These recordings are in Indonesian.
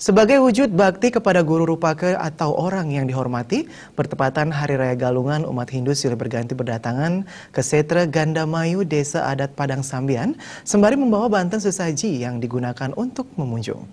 Sebagai wujud bakti kepada guru rupake atau orang yang dihormati, bertepatan Hari Raya Galungan, umat Hindu silih berganti berdatangan ke Setre Gandamayu, Desa Adat Padang Sambian, sembari membawa banten sesaji yang digunakan untuk memunjung.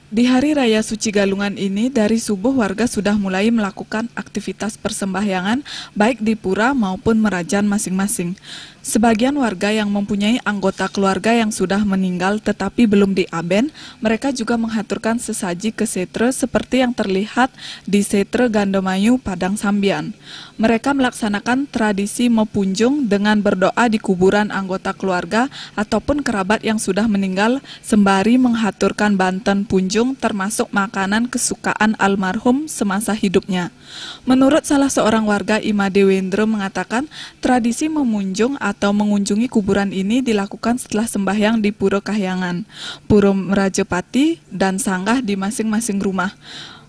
Di Hari Raya Suci Galungan ini, dari subuh warga sudah mulai melakukan aktivitas persembahyangan baik di pura maupun merajan masing-masing. Sebagian warga yang mempunyai anggota keluarga yang sudah meninggal tetapi belum diaben, mereka juga menghaturkan sesaji ke setre seperti yang terlihat di Setre Gandamayu, Padang Sambian. Mereka melaksanakan tradisi mepunjung dengan berdoa di kuburan anggota keluarga ataupun kerabat yang sudah meninggal sembari menghaturkan banten punjung termasuk makanan kesukaan almarhum semasa hidupnya. Menurut salah seorang warga, Imade Wendro mengatakan tradisi memunjung atau mengunjungi kuburan ini dilakukan setelah sembahyang di Pura Kahyangan, Pura Merajapati, dan sanggah di masing-masing rumah.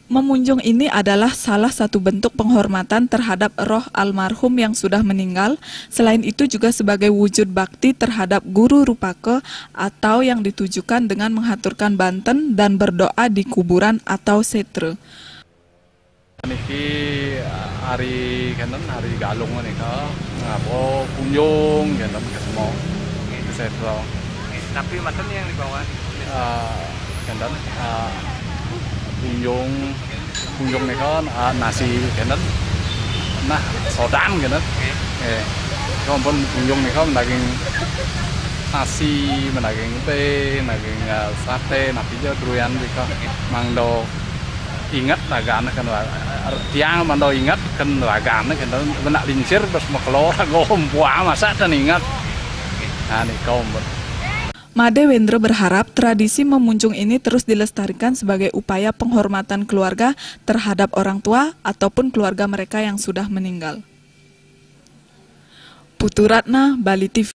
Memunjung ini adalah salah satu bentuk penghormatan terhadap roh almarhum yang sudah meninggal. Selain itu juga sebagai wujud bakti terhadap guru rupake atau yang ditujukan dengan menghaturkan banten dan berdoa di kuburan atau setre. Niki hari hari Galungan nika ngapo kunjung ketemu setre. Tapi macam yang dibawa kunjung nih kan nasi kenan nah sodam kenan kalau pun kunjung nih kan daging nasi daging daging sate napi aja durian mereka mangdo ingat lagaan kan tiang mangdo ingat kan lagaan kan benak lincir terus maklor gom buah masa dan ingat nah nih kaum. Made Wendro berharap tradisi memunjung ini terus dilestarikan sebagai upaya penghormatan keluarga terhadap orang tua ataupun keluarga mereka yang sudah meninggal. Putu Ratna, Bali TV.